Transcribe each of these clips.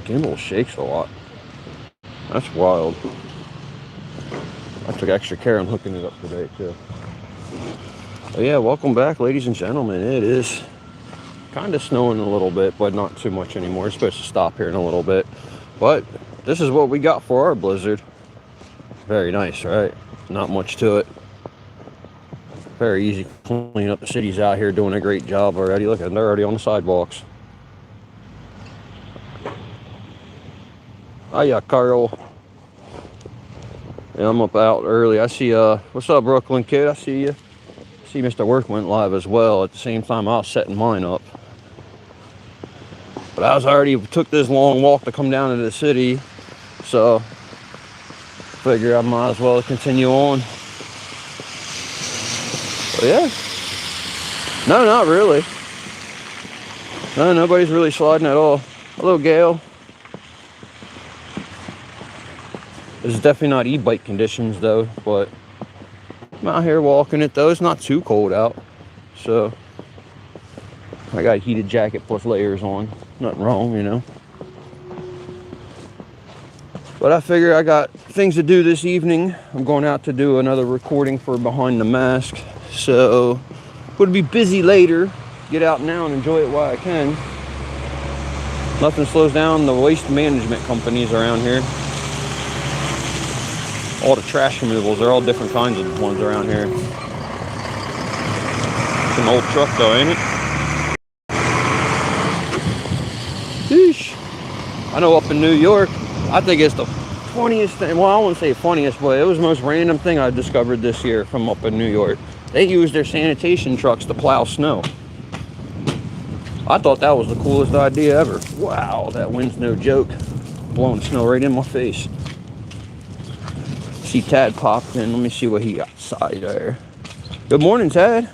gimbal shakes a lot. That's wild. I took extra care on hooking it up today too. But yeah, welcome back, ladies and gentlemen. It is kind of snowing a little bit, but not too much anymore. It's supposed to stop here in a little bit. But this is what we got for our blizzard. Very nice, right? Not much to it. Very easy cleaning up. The city's out here doing a great job already. Look, they're already on the sidewalks. Hiya, Carl. Yeah, I'm up out early. I see, what's up, Brooklyn kid? I see you. See Mr. Work went live as well at the same time I was setting mine up. But I was already took this long walk to come down to the city, so figure I might as well continue on. But yeah. No, not really. No, nobody's really sliding at all. Hello, Gail. This is definitely not e-bike conditions though, but I'm out here walking it though. It's not too cold out, so I got a heated jacket plus layers on. Nothing wrong, you know. But I figure I got things to do this evening. I'm going out to do another recording for Behind the Mask, so would be busy later. Get out now and enjoy it while I can. Nothing slows down the waste management companies around here. All the trash removals, they're all different kinds of ones around here. It's an old truck though, ain't it? Sheesh. I know up in New York, I think it's the funniest thing. Well, I wouldn't say funniest, but it was the most random thing I discovered this year from up in New York. They use their sanitation trucks to plow snow. I thought that was the coolest idea ever. Wow, that wind's no joke. Blowing snow right in my face. See Tad popped in. Let me see what he got inside there. Good morning, Tad.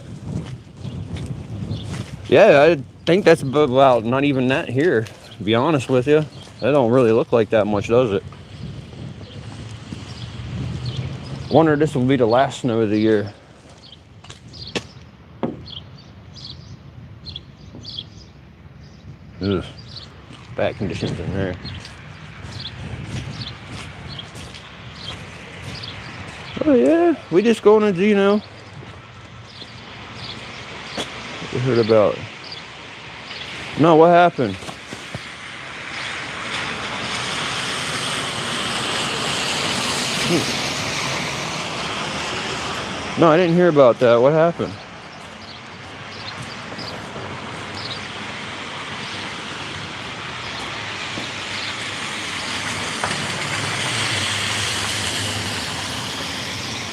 Yeah, I think that's about not even that here, to be honest with you. That don't really look like that much, does it? Wonder if this will be the last snow of the year. Ugh. Bad conditions in there. Oh yeah, we just going to, you know, we heard about it. No, what happened? No, I didn't hear about that. What happened?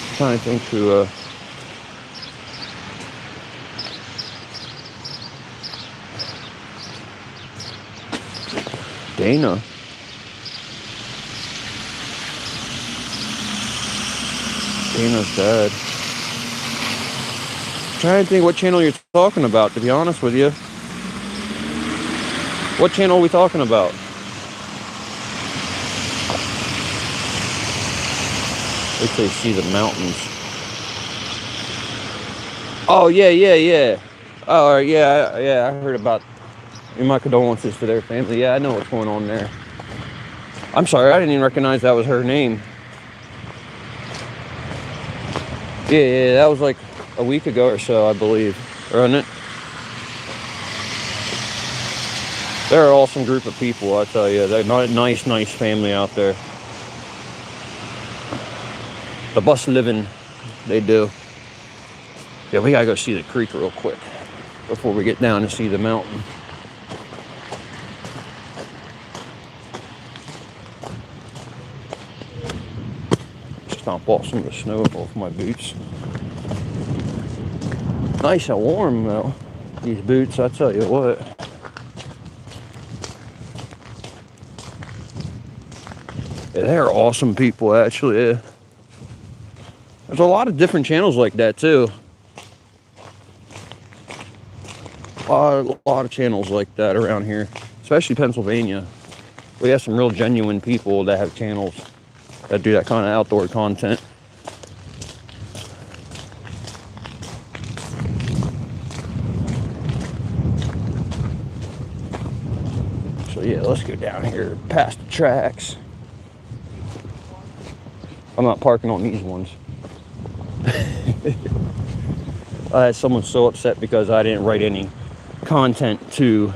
I'm trying to think who, Dana. Dana's dad. I'm trying to think what channel you're talking about, to be honest with you. What channel are we talking about? Wait till you see the mountains. Oh, yeah. Oh, yeah, I heard about. My condolences to their family. Yeah, I know what's going on there. I'm sorry, I didn't even recognize that was her name. Yeah, that was like a week ago or so, I believe. Wasn't it? They're an awesome group of people, I tell you. They're a nice family out there. The bus living, they do. Yeah, we gotta go see the creek real quick before we get down and see the mountain. Stomp off some of the snow off my boots. Nice and warm though, these boots, I tell you what. Yeah, they're awesome people actually. Yeah. There's a lot of different channels like that too. A lot of channels like that around here, especially Pennsylvania. We have some real genuine people that have channels that do that kind of outdoor content. So yeah, let's go down here past the tracks. I'm not parking on these ones. I had someone so upset because I didn't write any content to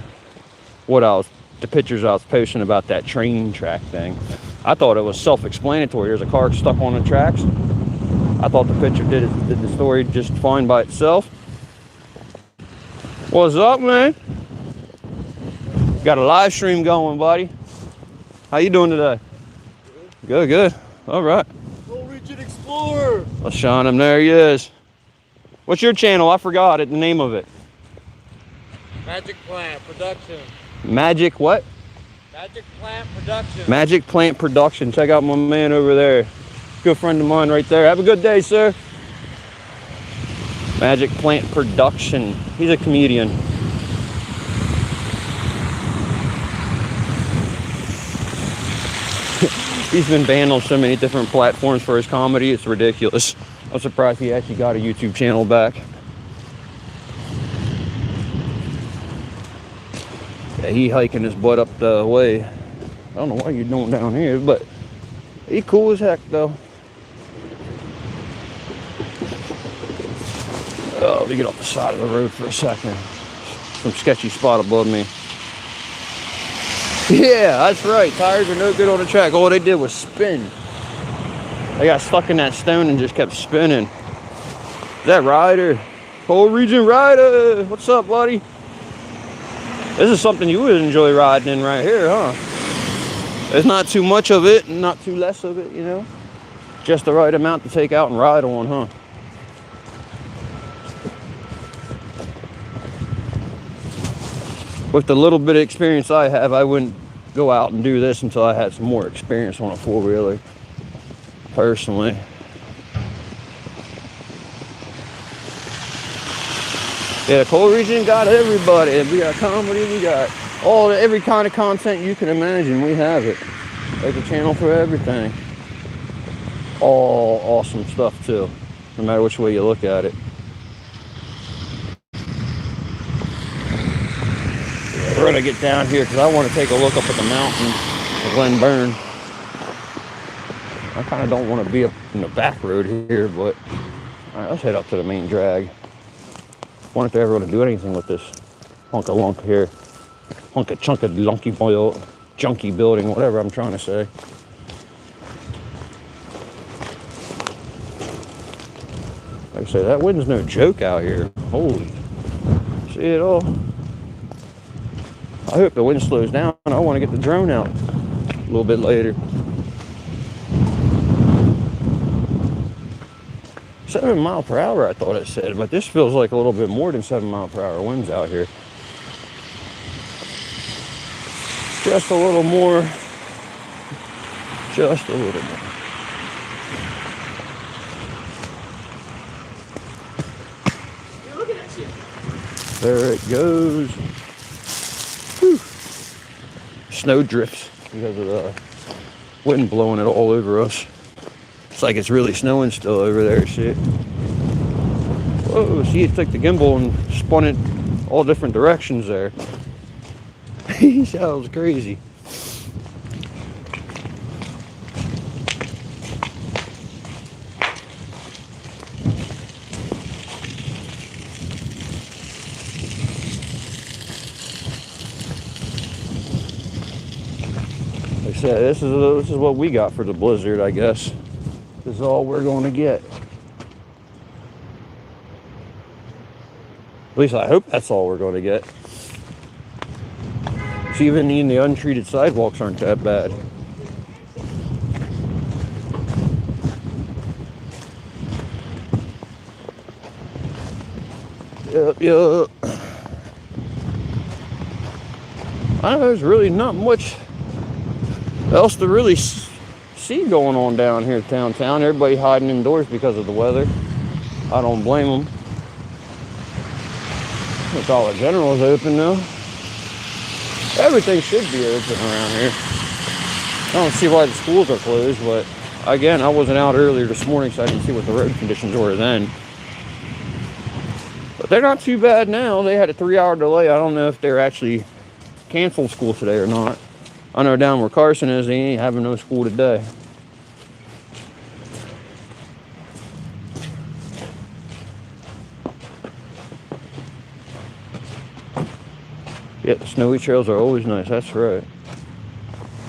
the pictures I was posting about that train track thing. I thought it was self-explanatory. There's a car stuck on the tracks. I thought the picture did the story just fine by itself. What's up, man? Got a live stream going, buddy. How you doing today? Good, good. All right. Coal Region Explorer. Let's shine him. There he is. What's your channel? I forgot it, the name of it. Magic Plant Production. Magic what? Magic Plant Production. Magic Plant Production. Check out my man over there. Good friend of mine right there. Have a good day, sir. Magic Plant Production. He's a comedian. He's been banned on so many different platforms for his comedy. It's ridiculous. I'm surprised he actually got a YouTube channel back. Yeah, he hiking his butt up the way. I don't know why you're doing down here, but he cool as heck though. Oh, let me get off the side of the road for a second. Some sketchy spot above me. Yeah, that's right. Tires are no good on the track. All they did was spin. They got stuck in that stone and just kept spinning. Is that Ryder? Coal Region Ryder. What's up, buddy? This is something you would enjoy riding in right here, huh? There's not too much of it and not too less of it, you know? Just the right amount to take out and ride on, huh? With the little bit of experience I have, I wouldn't go out and do this until I had some more experience on a four-wheeler, personally. Yeah, the Coal Region got everybody. We got comedy, we got every kind of content you can imagine. We have it. There's a channel for everything. All awesome stuff too, no matter which way you look at it. We're gonna get down here because I want to take a look up at the mountain of Glen Burn. I kind of don't want to be up in the back road here, but all right, let's head up to the main drag. Wonder if they're ever gonna do anything with this hunk of lunk here, hunk of chunk of lunky boil, junky building, whatever I'm trying to say. Like I say, that wind's no joke out here. Holy, see it all. I hope the wind slows down. I want to get the drone out a little bit later. 7 miles per hour, I thought it said, but this feels like a little bit more than 7 miles per hour winds out here. Just a little more. Just a little more. Look at that shit. There it goes. Whew. Snow drifts because of the wind blowing it all over us. It's like it's really snowing still over there, shit. Whoa, see, it took the gimbal and spun it all different directions there. That was crazy. Like I said, this is what we got for the blizzard, I guess. This is all we're going to get. At least I hope that's all we're going to get. So even the untreated sidewalks aren't that bad. Yep. I know there's really not much else to really see going on down here downtown. Everybody hiding indoors because of the weather. I don't blame them. The Dollar General is open now. Everything should be open around here. I don't see why the schools are closed, but again, I wasn't out earlier this morning, so I didn't see what the road conditions were then. But they're not too bad now. They had a 3-hour delay. I don't know if they're actually canceled school today or not. I know down where Carson is, he ain't having no school today. Yeah, the snowy trails are always nice. That's right.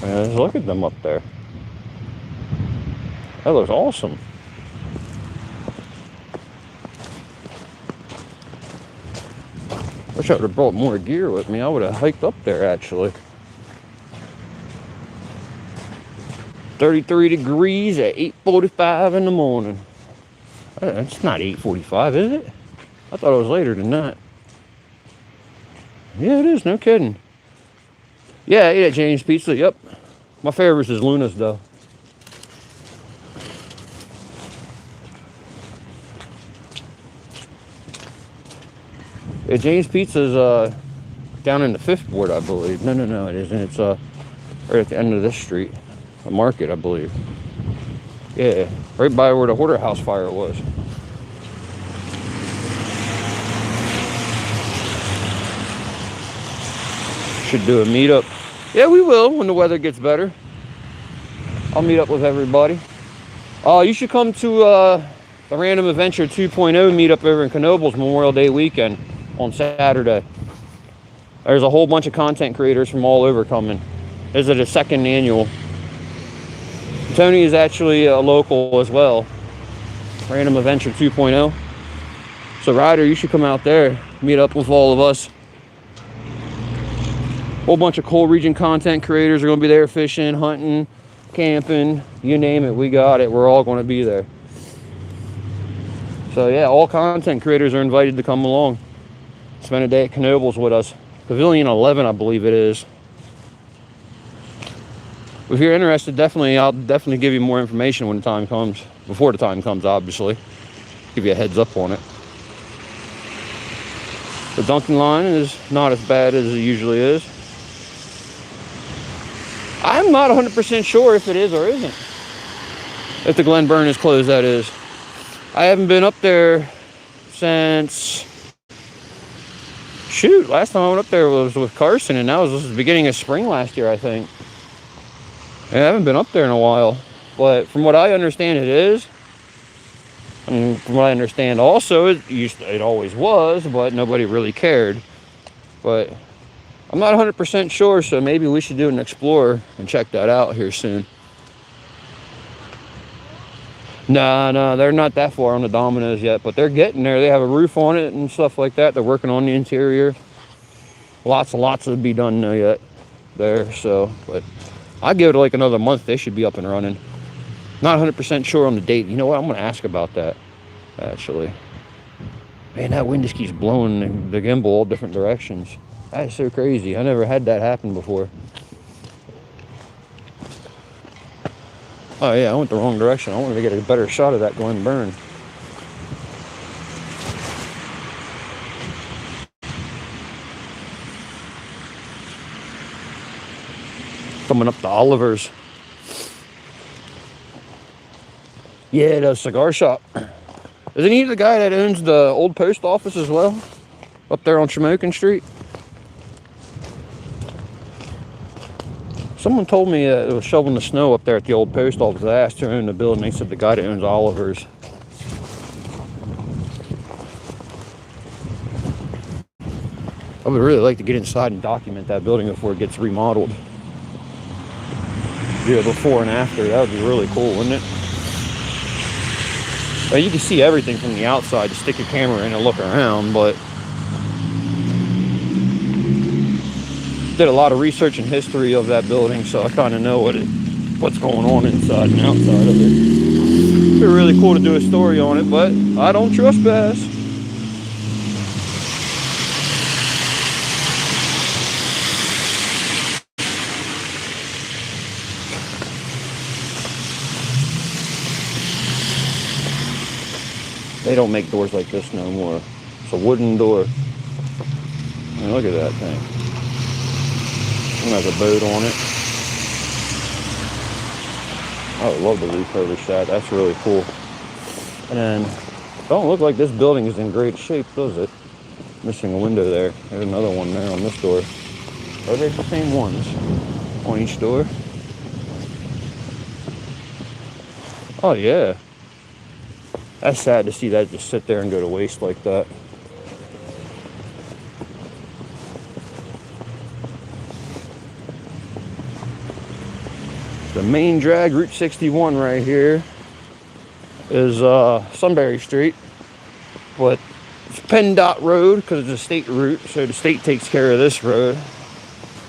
Man, just look at them up there. That looks awesome. Wish I would have brought more gear with me. I would have hiked up there, actually. 33 degrees at 8:45 in the morning. It's not 8:45, is it? I thought it was later than that. Yeah, it is. No kidding. Yeah, I ate at James Pizza. Yep. My favorite is Luna's, though. Yeah, James Pizza's down in the 5th ward, I believe. No, it isn't. It's right at the end of this street. A market, I believe. Yeah, right by where the Hoarder House fire was. Should do a meetup. Yeah, we will when the weather gets better. I'll meet up with everybody. You should come to the Random Adventure 2.0 meetup over in Knoebels Memorial Day weekend on Saturday. There's a whole bunch of content creators from all over coming. This is the 2nd annual. Tony is actually a local as well. Random Adventure 2.0. So Ryder, you should come out there, meet up with all of us. Whole bunch of Coal Region content creators are going to be there fishing, hunting, camping, you name it, we got it. We're all going to be there. So yeah, all content creators are invited to come along. Spend a day at Knoebels with us. Pavilion 11, I believe it is. If you're interested, I'll definitely give you more information when the time comes. Before the time comes, obviously. Give you a heads up on it. The dunking line is not as bad as it usually is. I'm not 100% sure if it is or isn't. If the Glen Burn is closed, that is. I haven't been up there since... Shoot, last time I went up there was with Carson, and that was the beginning of spring last year, I think. I haven't been up there in a while, but from what I understand, it is. And from what I understand, also it always was, but nobody really cared. But I'm not 100% sure, so maybe we should do an explore and check that out here soon. No, they're not that far on the Dominoes yet, but they're getting there. They have a roof on it and stuff like that. They're working on the interior. Lots and lots to be done yet there. So, but I'll give it like another month. They should be up and running. Not 100% sure on the date. You know what? I'm going to ask about that, actually. Man, that wind just keeps blowing the gimbal all different directions. That is so crazy. I never had that happen before. Oh yeah, I went the wrong direction. I wanted to get a better shot of that Glen Burn. Coming up to Oliver's. Yeah, the cigar shop. Isn't he the guy that owns the old post office as well? Up there on Shamokin Street? Someone told me it was shoveling the snow up there at the old post office. I asked who owned the building. They said the guy that owns Oliver's. I would really like to get inside and document that building before it gets remodeled. Do a before and after. That would be really cool, wouldn't it? Well, you can see everything from the outside. To stick your camera in and look around, but did a lot of research and history of that building, so I kind of know what's going on inside and outside of it. It'd be really cool to do a story on it, but I don't trespass. They don't make doors like this no more. It's a wooden door. I mean, look at that thing. It has a boat on it. I would love to refurbish that. That's really cool. And then, don't look like this building is in great shape, does it? Missing a window there. There's another one there on this door. Are they the same ones? on each door. Oh yeah. That's sad to see that just sit there and go to waste like that. The main drag, Route 61 right here, is Sunbury Street. But it's PennDOT road because it's a state route, so the state takes care of this road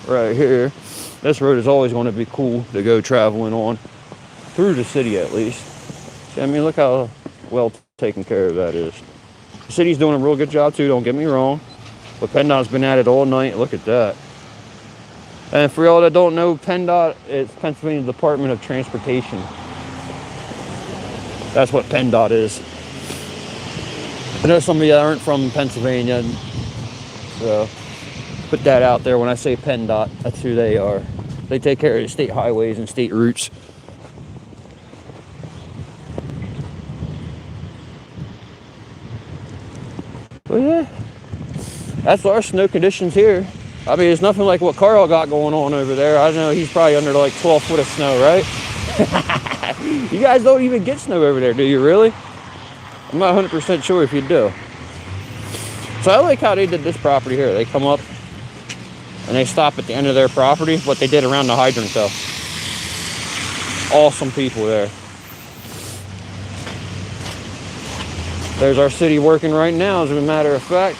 right here. This road is always going to be cool to go traveling on, through the city at least. See, I mean, look how well taken care of that is. The city's doing a real good job too, don't get me wrong. But PennDOT's been at it all night. Look at that. And for y'all that don't know, PennDOT is Pennsylvania Department of Transportation. That's what PennDOT is. I know some of you aren't from Pennsylvania, so put that out there. When I say PennDOT, that's who they are. They take care of the state highways and state routes. But yeah, that's our snow conditions here. I mean, it's nothing like what Carl got going on over there. I know he's probably under like 12 foot of snow, right? You guys don't even get snow over there, do you really? I'm not 100% sure if you do. So I like how they did this property here. They come up and they stop at the end of their property, what they did around the hydrant though. Awesome people there. There's our city working right now, as a matter of fact.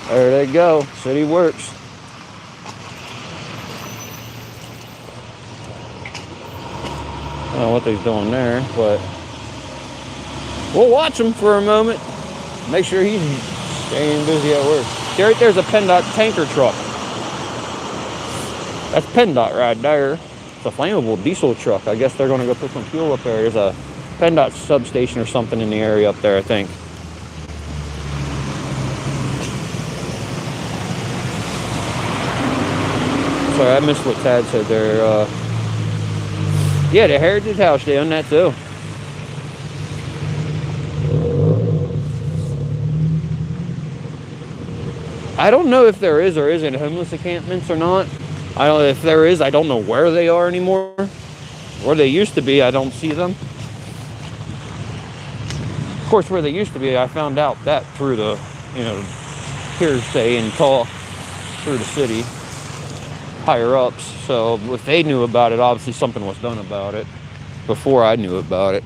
There they go, city works. I don't know what they're doing there, but we'll watch him for a moment. Make sure he's staying busy at work. See, right there's a PennDOT tanker truck. That's PennDOT right there. It's a flammable diesel truck. I guess they're going to go put some fuel up there. There's a PennDOT substation or something in the area up there, I think. Sorry, I missed what Tad said there. Yeah, the Heritage House, they own that too. I don't know if there is or isn't homeless encampments or not. I don't know if there is. I don't know where they are anymore. Where they used to be, I don't see them. Of course, where they used to be, I found out that through the, hearsay and talk through the city higher ups. So if they knew about it, obviously something was done about it before I knew about it.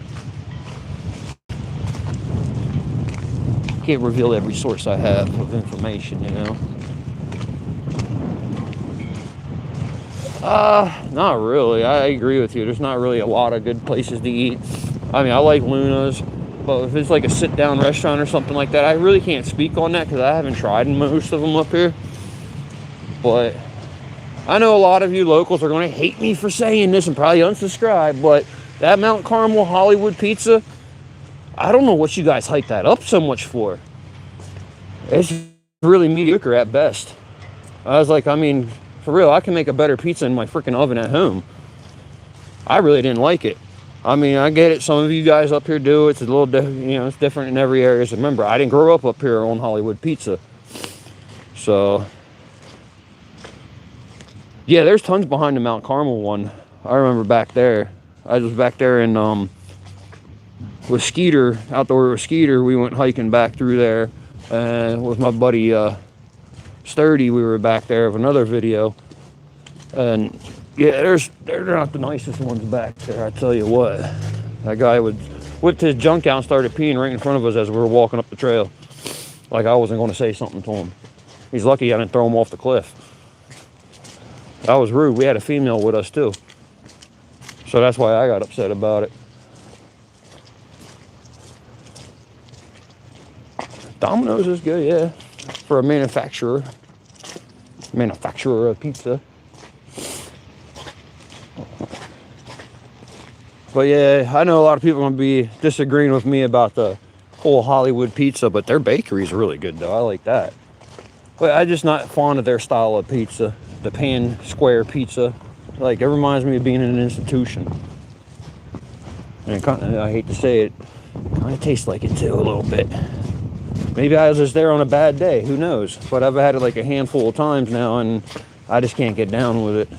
Can't reveal every source I have of information, Not really. I agree with you. There's not really a lot of good places to eat. I mean, I like Luna's, but if it's like a sit-down restaurant or something like that, I really can't speak on that because I haven't tried most of them up here. But I know a lot of you locals are going to hate me for saying this and probably unsubscribe, but that Mount Carmel Hollywood pizza, I don't know what you guys hype that up so much for. It's really mediocre at best. I was like, I mean, for real, I can make a better pizza in my freaking oven at home. I really didn't like it. I mean, I get it. Some of you guys up here do. It's a little, it's different in every area. So remember, I didn't grow up here on Hollywood pizza. So, yeah, there's tons behind the Mount Carmel one. I remember back there. I was back there in, with Skeeter, outdoor with Skeeter. We went hiking back through there. With my buddy, Sturdy, we were back there of another video. And yeah, they're not the nicest ones back there, I tell you what. That guy whipped his junk out and started peeing right in front of us as we were walking up the trail. Like I wasn't going to say something to him. He's lucky I didn't throw him off the cliff. That was rude. We had a female with us too. So that's why I got upset about it. Domino's is good, yeah. For a manufacturer of pizza. But yeah, I know a lot of people are going to be disagreeing with me about the whole Hollywood pizza, but their bakery is really good though. I like that. But I'm just not fond of their style of pizza. The pan square pizza. Like, it reminds me of being in an institution. And it kinda, I hate to say it, kind of tastes like it too a little bit. Maybe I was just there on a bad day. Who knows? But I've had it like a handful of times now, and I just can't get down with it.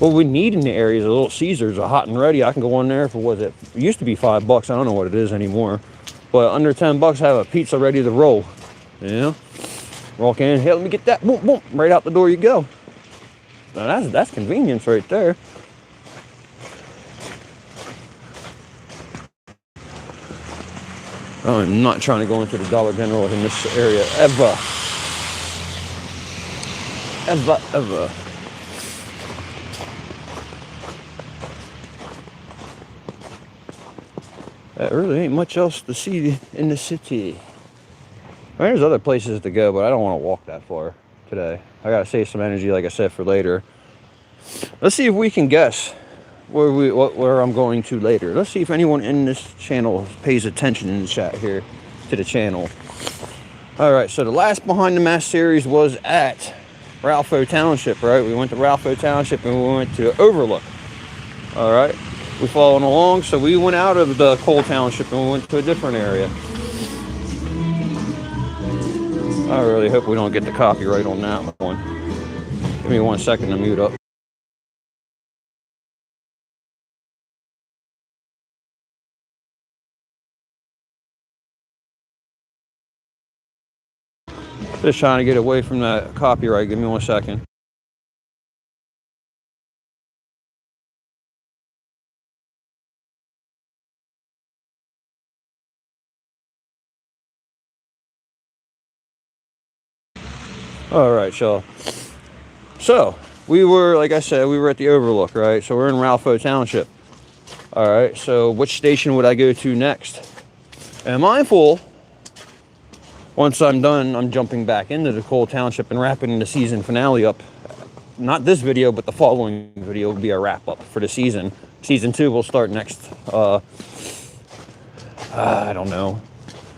What we need in the area is a Little Caesars, a hot and ready. I can go in there for, what is it? It used to be $5. I don't know what it is anymore. But under $10, I have a pizza ready to roll. You know? Walk in, hey, let me get that. Boom, boom. Right out the door you go. Now that's convenience right there. I'm not trying to go into the Dollar General in this area ever. Ever. There really ain't much else to see in the city. I mean, there's other places to go, but I don't want to walk that far today. I gotta save some energy, like I said, for later. Let's see if we can guess where I'm going to later. Let's see if anyone in this channel pays attention in the chat here to the channel. All right, so the last Behind the Mask series was at Ralpho Township, right? We went to Ralpho Township and we went to Overlook. All right, we following along, so we went out of the Cole Township and we went to a different area. I really hope we don't get the copyright on that one. Give me 1 second to mute up. Just trying to get away from that copyright. Give me 1 second. All right, y'all. So we were, like I said, we were at the Overlook, right? So we're in Ralpho Township. All right, so which station would I go to next? And mindful, once I'm done, I'm jumping back into the Cole Township and wrapping the season finale up. Not this video, but the following video will be a wrap up for the season. Season 2 will start next, I don't know,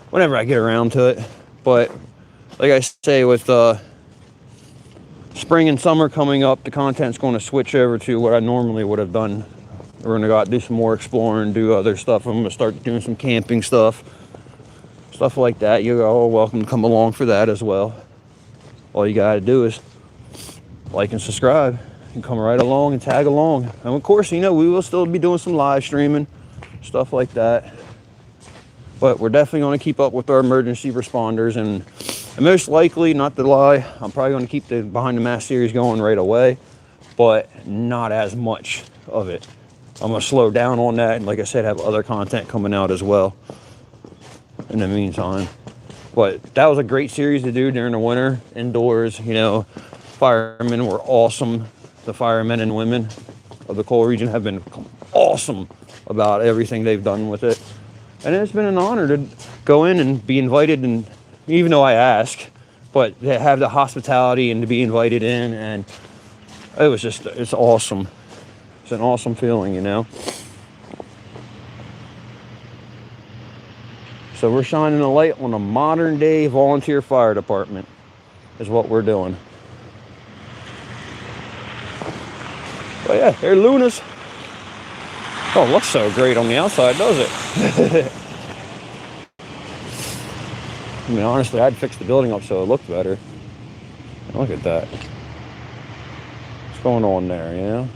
whenever I get around to it. But like I say, with spring and summer coming up, the content's going to switch over to what I normally would have done. We're going to go out, do some more exploring, do other stuff. I'm going to start doing some camping stuff like that. You're all welcome to come along for that as well. All you got to do is like and subscribe and come right along and tag along. And of course, you know, we will still be doing some live streaming, stuff like that. But we're definitely going to keep up with our emergency responders, and most likely, not to lie, I'm probably going to keep the Behind the Mask series going right away, but not as much of it. I'm going to slow down on that, and like I said, have other content coming out as well in the meantime. But that was a great series to do during the winter, indoors. You know, firemen were awesome. The firemen and women of the Cole region have been awesome about everything they've done with it. And it's been an honor to go in and be invited, and even though I ask, but to have the hospitality and to be invited in, and it was just, it's awesome. It's an awesome feeling, you know. So we're shining a light on a modern day volunteer fire department is what we're doing. But yeah, here Luna's. Oh, it looks so great on the outside, does it? I mean, honestly, I'd fix the building up so it looked better. Look at that. What's going on there, you know?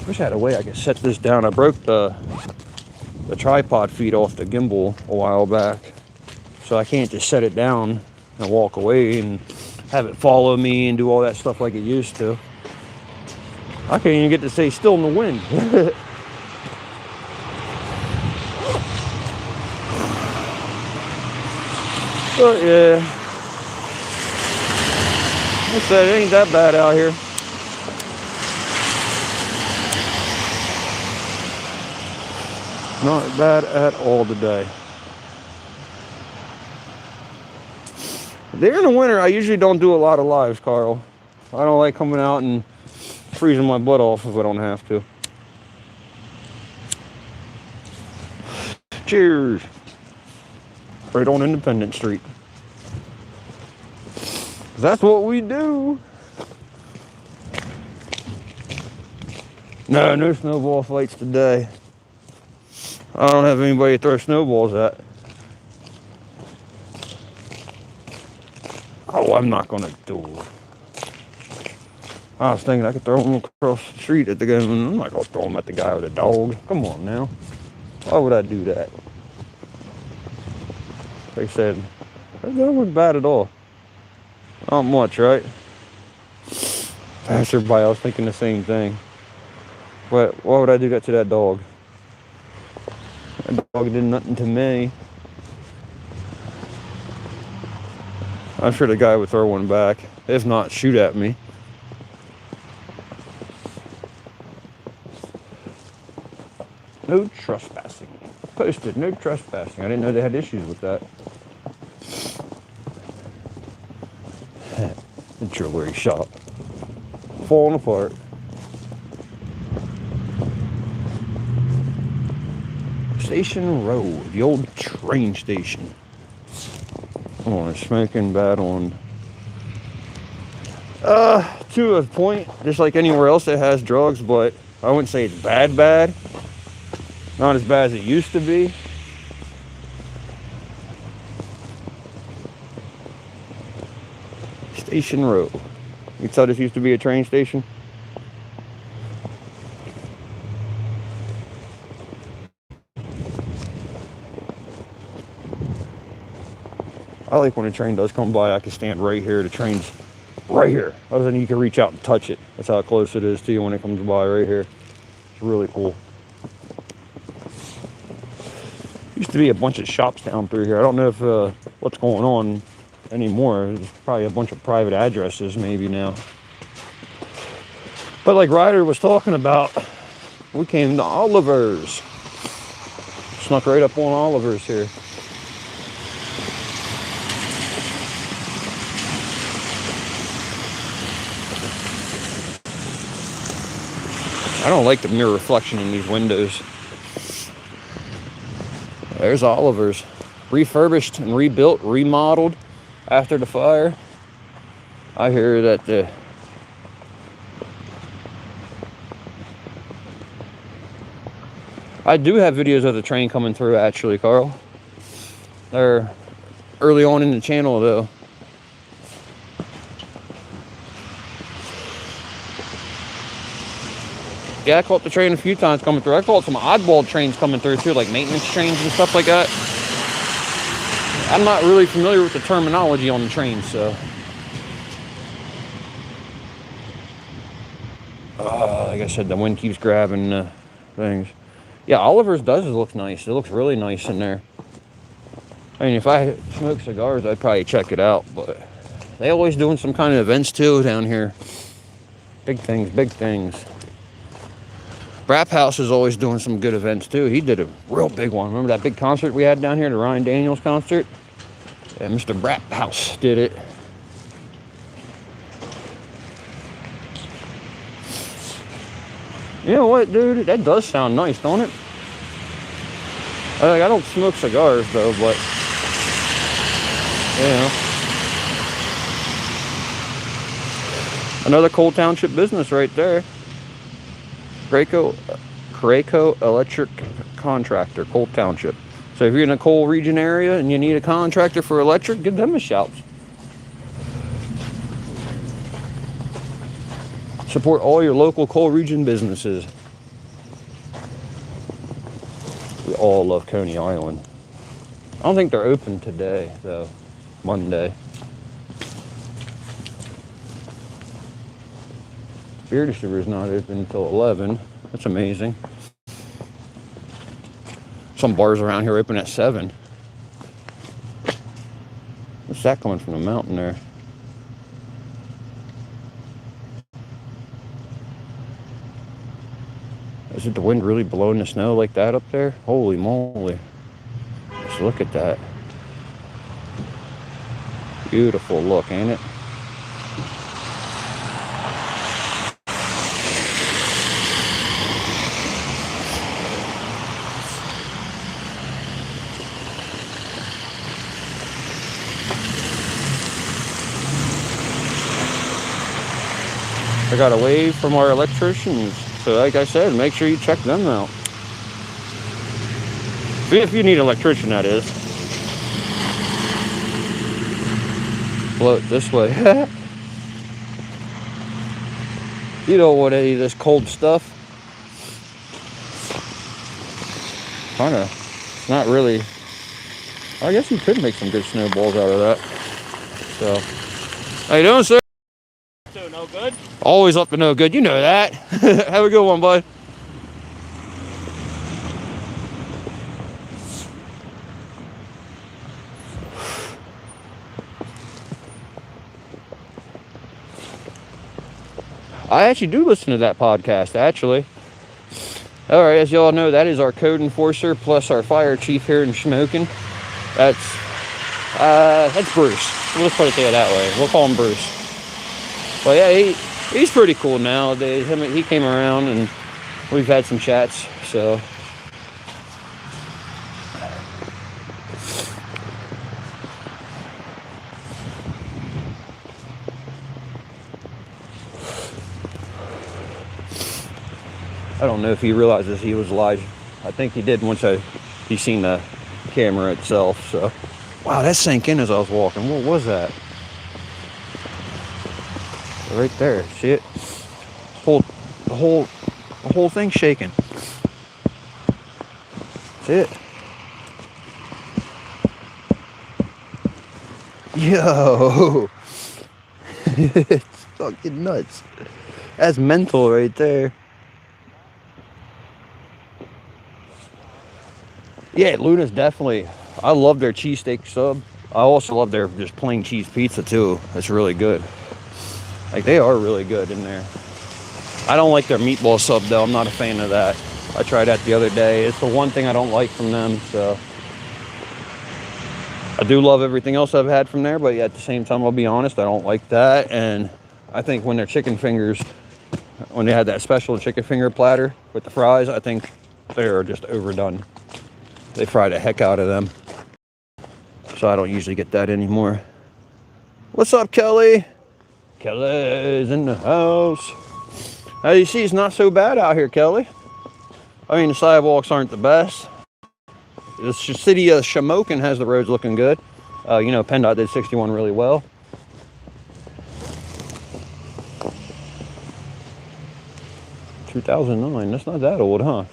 Wish I had a way I could set this down. I broke the tripod feet off the gimbal a while back. So I can't just set it down and walk away and have it follow me and do all that stuff like it used to. I can't even get to stay still in the wind. But yeah, I said it ain't that bad out here. Not bad at all today. During the winter, I usually don't do a lot of lives, Carl. I don't like coming out and freezing my butt off if I don't have to. Cheers. Right on Independence Street. That's what we do. No snowball fights today. I don't have anybody to throw snowballs at. Oh, I'm not gonna do it. I was thinking I could throw them across the street at the guy. I'm not gonna throw them at the guy with a dog. Come on now. Why would I do that? They said, that wasn't bad at all. Not much, right? Passerby, I was thinking the same thing. But why would I do that to that dog? That dog did nothing to me. I'm sure the guy would throw one back. If not, shoot at me. No trespassing. Posted, no trespassing. I didn't know they had issues with that. The jewelry shop. Falling apart. Station Road, the old train station. Oh, smoking bad on. To a point, just like anywhere else that has drugs, but I wouldn't say it's bad. Not as bad as it used to be. Station Road. You thought this used to be a train station? I like when a train does come by, I can stand right here. The train's right here. Other than you can reach out and touch it. That's how close it is to you when it comes by right here. It's really cool. Used to be a bunch of shops down through here. I don't know if what's going on anymore. There's probably a bunch of private addresses maybe now. But like Ryder was talking about, we came to Oliver's. Snuck right up on Oliver's here. I don't like the mirror reflection in these windows. There's Oliver's. Refurbished and rebuilt, remodeled after the fire. I hear that I do have videos of the train coming through actually, Carl. They're early on in the channel though. Yeah, I caught the train a few times coming through. I caught some oddball trains coming through too, like maintenance trains and stuff like that. I'm not really familiar with the terminology on the train, so. Like I said, the wind keeps grabbing things. Yeah, Oliver's does look nice. It looks really nice in there. I mean, if I smoke cigars, I'd probably check it out, but they always doing some kind of events too down here. Big things, big things. Brap House is always doing some good events too. He did a real big one. Remember that big concert we had down here, the Ryan Daniels concert? Yeah, Mr. Brap House did it. You know what, dude? That does sound nice, don't it? I don't smoke cigars though, but you know. Another Cole Township business right there. Craco Electric Contractor, Cole Township. So if you're in a Cole region area and you need a contractor for electric, give them a shout. Support all your local Cole region businesses. We all love Coney Island. I don't think they're open today, though. Monday. Beer distributor's not open until 11. That's amazing. Some bars around here open at 7. What's that coming from the mountain there? Is it the wind really blowing the snow like that up there? Holy moly. Just look at that. Beautiful look, ain't it? I got a wave from our electricians. So like I said, make sure you check them out. If you need an electrician, that is. Blow it this way. You don't want any of this cold stuff. Kinda, not really. I guess you could make some good snowballs out of that. So, how you doing, sir? So no good? Always up to no good. You know that. Have a good one, bud. I actually do listen to that podcast, actually. All right, as y'all know, that is our code enforcer plus our fire chief here in Shamokin. That's Bruce. Let's put it that way. We'll call him Bruce. But yeah, he's pretty cool nowadays. He came around and we've had some chats. So I don't know if he realizes he was live. I think he did once he seen the camera itself. So wow, that sank in as I was walking. What was that? Right there. See it? The whole thing shaking. See it? Yo, it's fucking nuts. That's mental right there. Yeah, Luna's definitely. I love their cheesesteak sub. I also love their just plain cheese pizza too. It's really good. Like, they are really good in there. I don't like their meatball sub though. I'm not a fan of that. I tried that the other day. It's the one thing I don't like from them. So I do love everything else I've had from there, but yeah, at the same time, I'll be honest, I don't like that. And I think when their chicken fingers, when they had that special chicken finger platter with the fries, I think they're just overdone. They fry the heck out of them. So I don't usually get that anymore. What's up, Kelly? Kelly's in the house. As you see, it's not so bad out here, Kelly. I mean, the sidewalks aren't the best. The city of Shamokin has the roads looking good. You know, PennDOT did 61 really well. (2009). That's not that old, huh?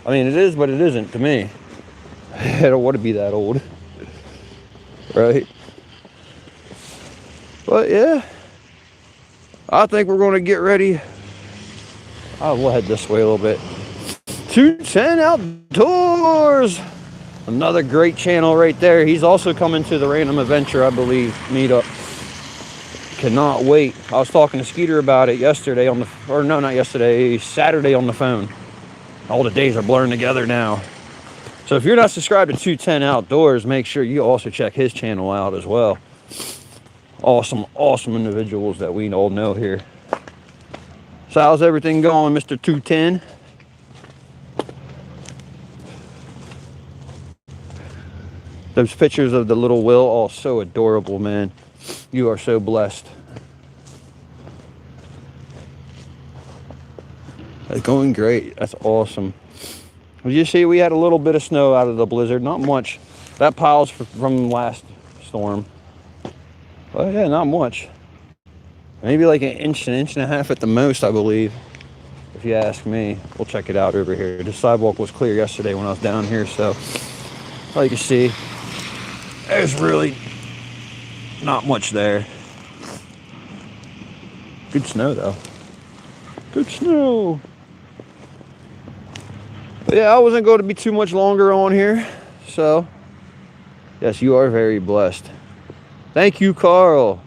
I mean, it is, but it isn't to me. I don't want to be that old, right? But yeah, I think we're going to get ready. We'll head this way a little bit. 210 Outdoors, another great channel right there. He's also coming to the Random Adventure, I believe, meetup. Cannot wait. I was talking to Skeeter about it yesterday on the, or no, not yesterday, Saturday on the phone. All the days are blurring together now. So if you're not subscribed to 210 Outdoors, make sure you also check his channel out as well. Awesome individuals that we all know here. So how's everything going, Mr. 210? Those pictures of the little Will, all so adorable, man. You are so blessed. That's going great. That's awesome. As you see, we had a little bit of snow out of the blizzard. Not much. That pile's from last storm. But yeah, not much. Maybe like an inch and a half at the most, I believe. If you ask me. We'll check it out over here. The sidewalk was clear yesterday when I was down here, so like you see, there's really not much there. Good snow though. Good snow. But yeah, I wasn't going to be too much longer on here. So yes, you are very blessed. Thank you, Carl.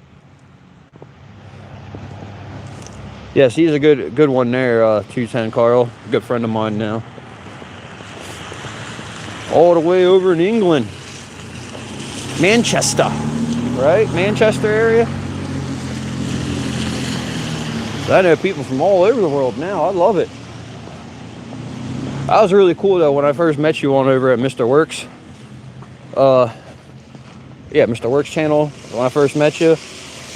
Yes, he's a good one there, 210 Carl. Good friend of mine now. All the way over in England. Manchester, right? Manchester area. I know people from all over the world now. I love it. That was really cool though when I first met you on over at Mr. Works. Yeah, Mr. Works channel. When I first met you,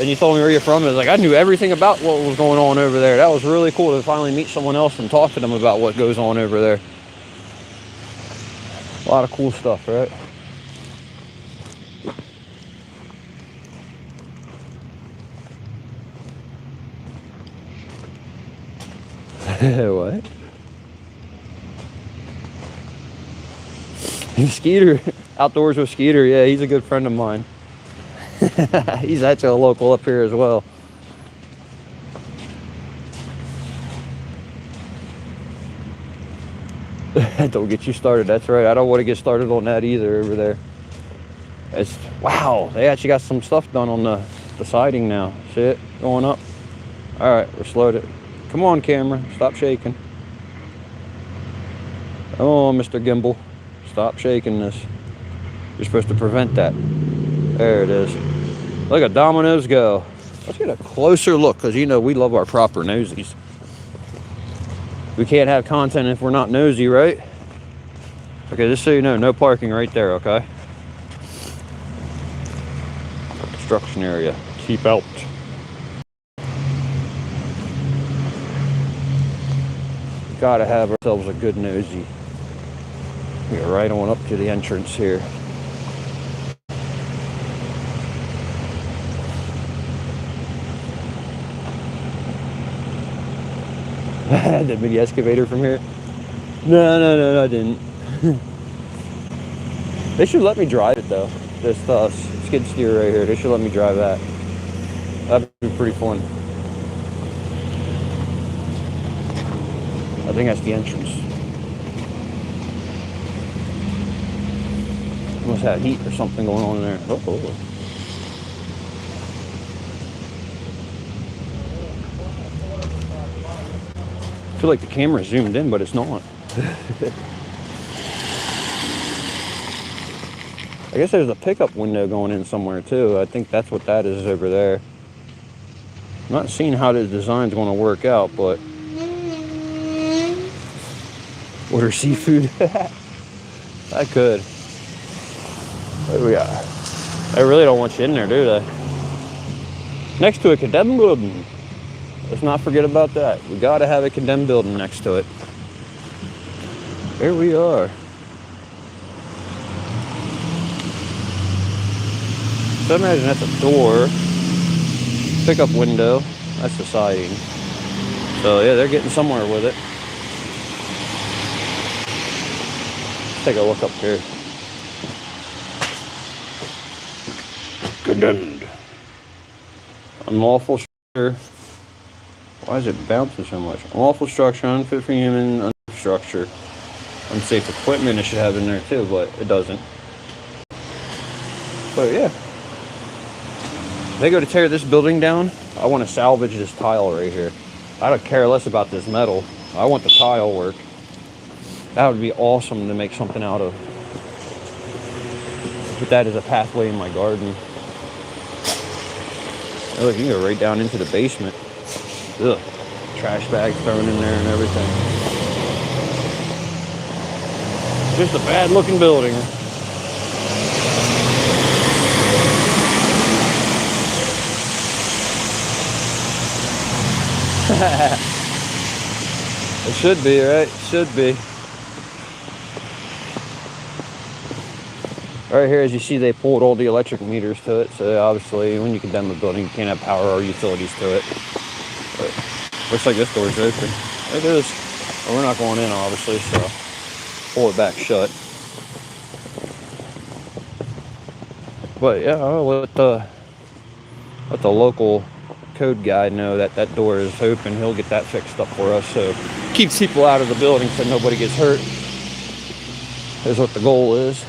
and you told me where you're from, it was like I knew everything about what was going on over there. That was really cool to finally meet someone else and talk to them about what goes on over there. A lot of cool stuff, right? What? Skeeter, Outdoors with Skeeter. Yeah, he's a good friend of mine. He's actually a local up here as well. Don't get you started. That's right. I don't want to get started on that either over there. It's wow. They actually got some stuff done on the siding now. See it going up? All right, we're slowed it. Come on, camera. Stop shaking. Oh, Mr. Gimbal. Stop shaking this. You're supposed to prevent that. There it is. Look at Domino's go. Let's get a closer look because you know we love our proper nosies. We can't have content if we're not nosy, right? Okay, just so you know, no parking right there, okay? Construction area. Keep out. Gotta have ourselves a good nosy. We're right on up to the entrance here. The mini excavator from here? No, I didn't. They should let me drive it though. This skid steer right here. They should let me drive that. That'd be pretty fun. I think that's the entrance. Must have heat or something going on in there. Oh. I feel like the camera zoomed in, but it's not. I guess there's a pickup window going in somewhere too. I think that's what that is over there. I'm not seeing how the design's going to work out, but order seafood. I could. What do we got? They really don't want you in there, do they? Next to a condemned building. Let's not forget about that. We gotta have a condemned building next to it. Here we are. So imagine that's a door. Pickup window. That's the siding. So yeah, they're getting somewhere with it. Let's take a look up here. Condemned. Unlawful structure. Why is it bouncing so much? Unlawful structure, unfit for human structure. Unsafe equipment it should have in there too, but it doesn't. But yeah. If they go to tear this building down, I want to salvage this tile right here. I don't care less about this metal. I want the tile work. That would be awesome to make something out of. Put that as a pathway in my garden. Oh, look, you can go right down into the basement. Ugh. Trash bags thrown in there and everything. Just a bad looking building. It should be, right? It should be. Right here, as you see, they pulled all the electric meters to it. So obviously, when you condemn a building, you can't have power or utilities to it. But looks like this door's open. It is. Well, we're not going in, obviously, so pull it back shut. But yeah, I'll let the local code guy know that that door is open. He'll get that fixed up for us, so keeps people out of the building so nobody gets hurt. Is what the goal is.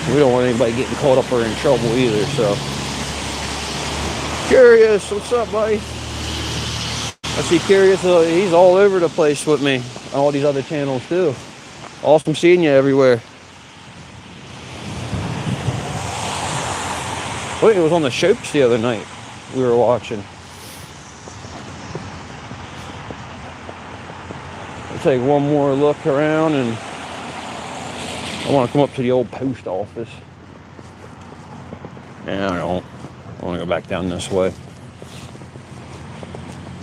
We don't want anybody getting caught up or in trouble either, so. Curious, what's up, buddy? I see Curious, he's all over the place with me on all these other channels too. Awesome seeing you everywhere. Wait, it was on the Shopes the other night we were watching. I'll take one more look around and I want to come up to the old post office. Yeah, I don't. I want to go back down this way.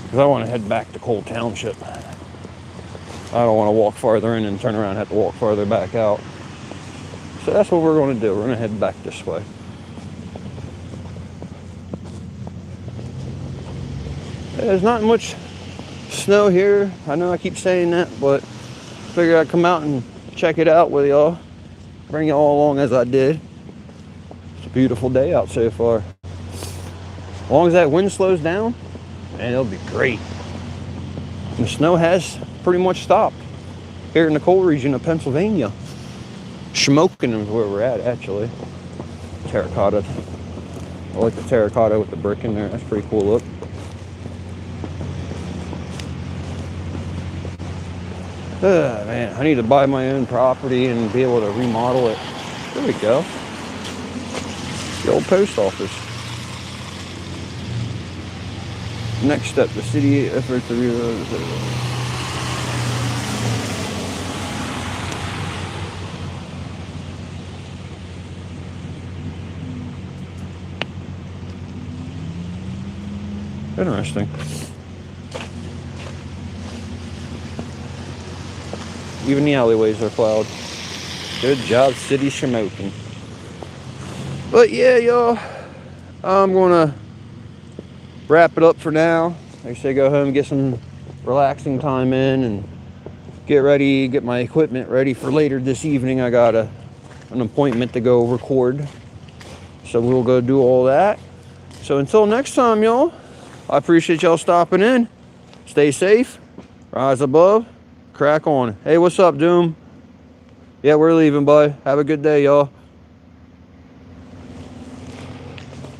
Because I want to head back to Cole Township. I don't want to walk farther in and turn around and have to walk farther back out. So that's what we're going to do. We're going to head back this way. there's not much snow here. I know I keep saying that, but figured I'd come out and check it out with y'all. Bring y'all along as I did. It's a beautiful day out so far. As long as that wind slows down, man, it'll be great. And the snow has pretty much stopped here in the coal region of Pennsylvania. Shamokin is where we're at, actually. Terracotta. I like the terracotta with the brick in there. That's pretty cool look. Man, I need to buy my own property and be able to remodel it. There we go. The old post office. Next step, the city effort to interesting. Even the alleyways are plowed. Good job, City Shamokin. But yeah, y'all, I'm gonna wrap it up for now. Like I say, go home, get some relaxing time in, and get ready, get my equipment ready for later this evening. I got an appointment to go record, so we'll go do all that. So until next time, y'all, I appreciate y'all stopping in. Stay safe, rise above, crack on. Hey, what's up, Doom? Yeah, we're leaving, bud. Have a good day, y'all.